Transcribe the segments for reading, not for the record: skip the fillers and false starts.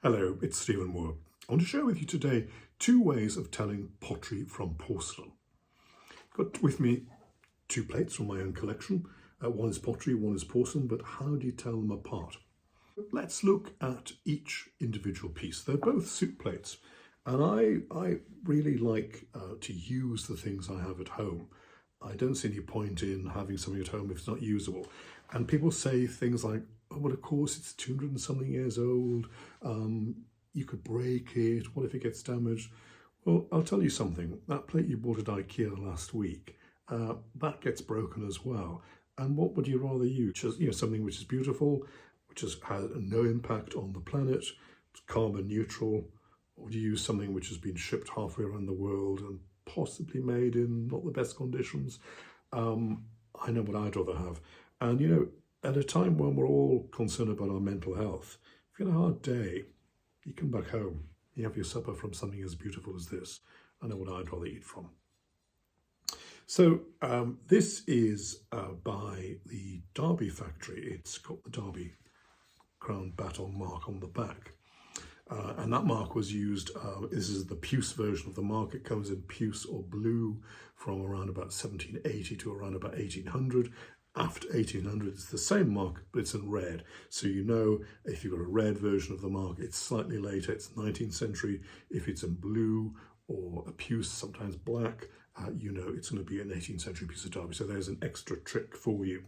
Hello, it's Stephen Moore. I want to share with you today two ways of telling pottery from porcelain. I've got with me two plates from my own collection. One is pottery, one is porcelain, but how do you tell them apart? Let's look at each individual piece. They're both soup plates, and I really like to use the things I have at home. I don't see any point in having something at home if it's not usable. And people say things like, oh, well, of course, it's 200 and something years old. You could break it. What if it gets damaged? Well, I'll tell you something. That plate you bought at IKEA last week, that gets broken as well. And what would you rather use? Just, something which is beautiful, which has had no impact on the planet, it's carbon neutral, or do you use something which has been shipped halfway around the world and possibly made in not the best conditions? I know what I'd rather have. And at a time when we're all concerned about our mental health, if you've had a hard day, you come back home, you have your supper from something as beautiful as this. I know what I'd rather eat from. So this is by the Derby factory. It's got the Derby crown baton mark on the back. And that mark was used, this is the puce version of the mark. It comes in puce or blue from around about 1780 to around about 1800. After 1800, it's the same mark, but it's in red. So if you've got a red version of the mark, it's slightly later, it's 19th century. If it's in blue or a puce, sometimes black, it's going to be an 18th century piece of Derby. So there's an extra trick for you.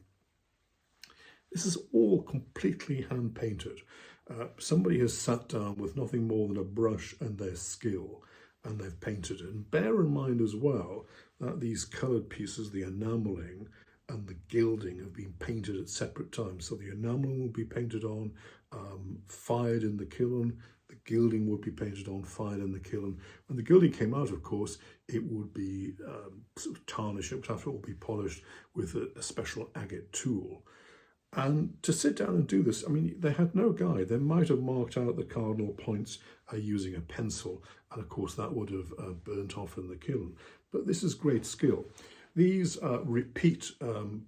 This is all completely hand painted. Somebody has sat down with nothing more than a brush and their skill, and they've painted it. And bear in mind as well that these coloured pieces, the enamelling and the gilding, have been painted at separate times. So the enamelling will be painted on, fired in the kiln. The gilding would be painted on, fired in the kiln. When the gilding came out, of course, it would be sort of tarnished. It would have to all be polished with a special agate tool. And to sit down and do this, they had no guide. They might have marked out the cardinal points using a pencil, and of course that would have burnt off in the kiln. But this is great skill. These repeat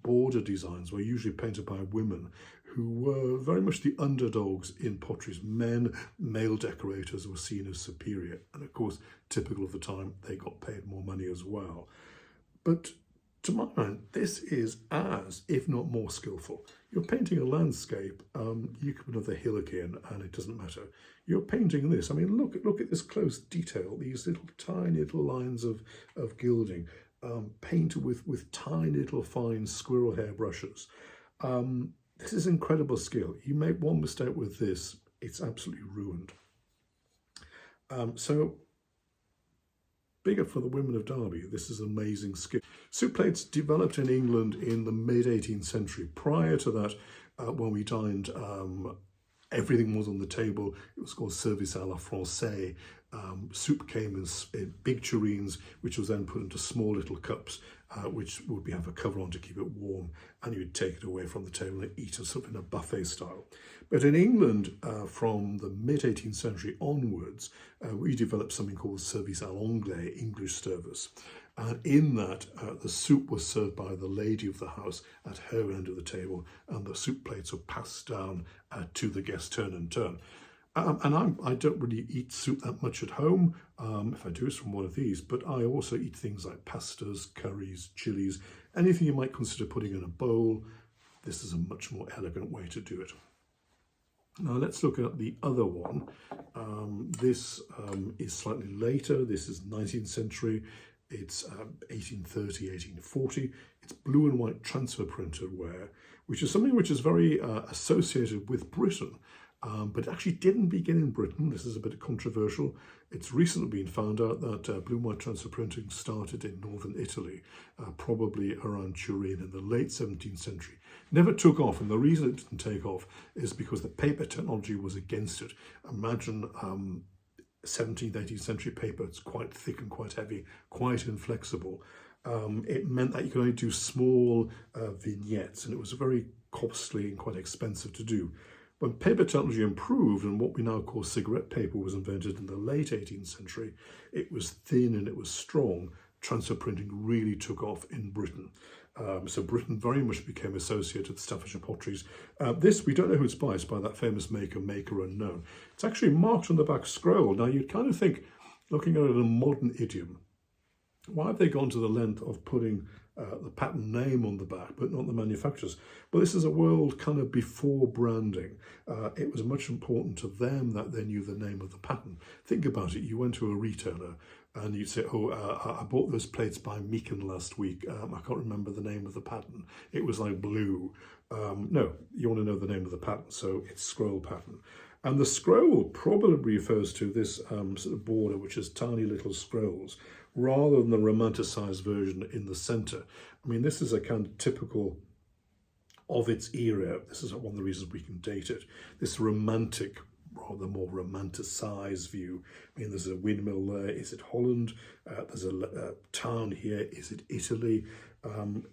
border designs were usually painted by women who were very much the underdogs in potteries. Male decorators were seen as superior. And of course, typical of the time, they got paid more money as well. But to my mind, this is as, if not more skillful. You're painting a landscape, you could put another hillock in and it doesn't matter. You're painting this. Look at this close detail, these little tiny little lines of gilding, painted with tiny little fine squirrel hair brushes. This is incredible skill. You make one mistake with this, it's absolutely ruined. So big up for the women of Derby. This is amazing skill. Soup plates developed in England in the mid-18th century. Prior to that, when we dined, everything was on the table. It was called service à la française. Soup came in big tureens, which was then put into small little cups, which would have a cover on to keep it warm, and you'd take it away from the table and eat it sort of in a buffet style. But in England, from the mid-18th century onwards, we developed something called service à l'anglaise, English service. And in that, the soup was served by the lady of the house at her end of the table, and the soup plates were passed down to the guests turn and turn. I don't really eat soup that much at home. If I do, it's from one of these. But I also eat things like pastas, curries, chilies, anything you might consider putting in a bowl. This is a much more elegant way to do it. Now let's look at the other one. This is slightly later. This is 19th century. It's 1830, 1840. It's blue and white transfer printed ware, which is something which is very associated with Britain. But it actually didn't begin in Britain. This is a bit controversial. It's recently been found out that blue and white transfer printing started in northern Italy, probably around Turin in the late 17th century. Never took off, and the reason it didn't take off is because the paper technology was against it. Imagine 17th, 18th century paper. It's quite thick and quite heavy, quite inflexible. It meant that you could only do small vignettes, and it was very costly and quite expensive to do. When paper technology improved and what we now call cigarette paper was invented in the late 18th century, it was thin and it was strong. Transfer printing really took off in Britain. So Britain very much became associated with Staffordshire potteries. This, we don't know who it's by. It's by that famous maker unknown. It's actually marked on the back scroll. Now, you'd kind of think, looking at it in a modern idiom, why have they gone to the length of putting the patent name on the back, but not the manufacturers? Well, this is a world kind of before branding. It was much important to them that they knew the name of the patent. Think about it. You went to a retailer and you'd say, oh, I bought those plates by Meakin last week. I can't remember the name of the patent. It was like blue. No, you want to know the name of the patent, so it's scroll patent. And the scroll probably refers to this sort of border, which is tiny little scrolls, rather than the romanticized version in the center. I mean, this is a kind of typical of its era. This is one of the reasons we can date it. This romantic, rather more romanticized view. I mean, there's a windmill there. Is it Holland? There's a town here. Is it Italy?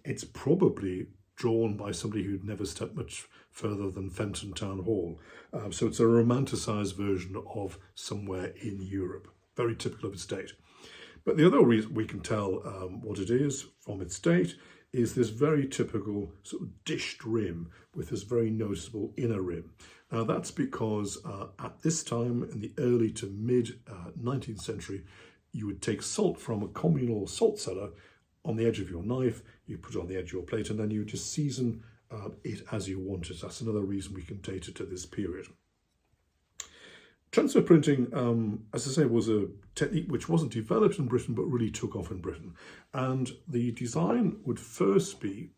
It's probably drawn by somebody who'd never stepped much further than Fenton Town Hall. So it's a romanticized version of somewhere in Europe. Very typical of its date. But the other reason we can tell what it is from its date is this very typical sort of dished rim with this very noticeable inner rim. Now that's because at this time, in the early to mid 19th century, you would take salt from a communal salt cellar on the edge of your knife, you put it on the edge of your plate, and then you just season it as you want it. That's another reason we can date it to this period. Transfer printing, as I say, was a technique which wasn't developed in Britain, but really took off in Britain. And the design would first be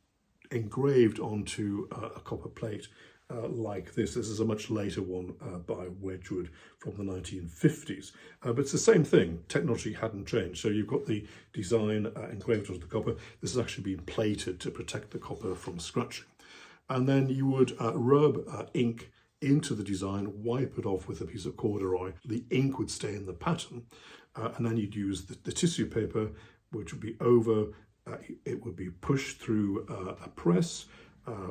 engraved onto a copper plate like this. This is a much later one by Wedgwood from the 1950s. But it's the same thing. Technology hadn't changed. So you've got the design engraved onto the copper. This has actually been plated to protect the copper from scratching. And then you would rub ink into the design, wipe it off with a piece of corduroy. The ink would stay in the pattern, and then you'd use the tissue paper, which would be over. It would be pushed through a press,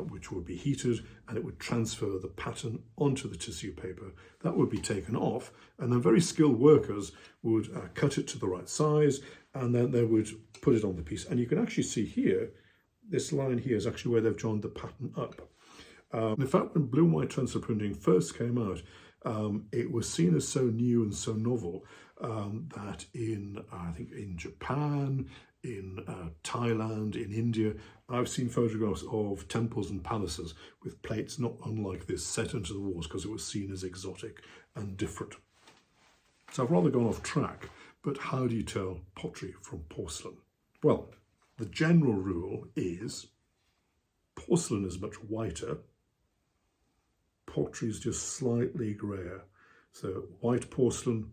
which would be heated, and it would transfer the pattern onto the tissue paper. That would be taken off, and then very skilled workers would cut it to the right size, and then they would put it on the piece. And you can actually see here, this line here is actually where they've joined the pattern up. In fact, when blue and white transfer printing first came out, it was seen as so new and so novel that I think in Japan, in Thailand, in India, I've seen photographs of temples and palaces with plates not unlike this set into the walls because it was seen as exotic and different. So I've rather gone off track, but how do you tell pottery from porcelain? Well, the general rule is porcelain is much whiter, pottery is just slightly greyer. So white porcelain,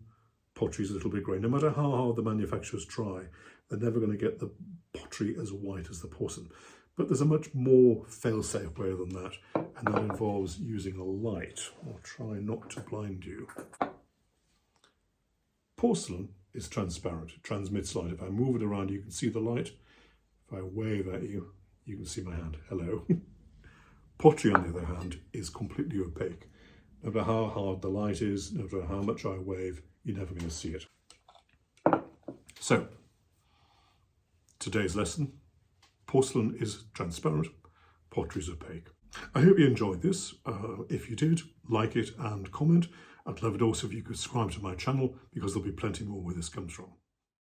pottery is a little bit grey. No matter how hard the manufacturers try, they're never going to get the pottery as white as the porcelain. But there's a much more fail-safe way than that, and that involves using a light. I'll try not to blind you. Porcelain is transparent, it transmits light. If I move it around, you can see the light. If I wave at you, you can see my hand. Hello. Pottery, on the other hand, is completely opaque. No matter how hard the light is, no matter how much I wave, you're never going to see it. So, today's lesson, porcelain is transparent, pottery is opaque. I hope you enjoyed this. If you did, like it and comment. I'd love it also if you could subscribe to my channel because there'll be plenty more where this comes from.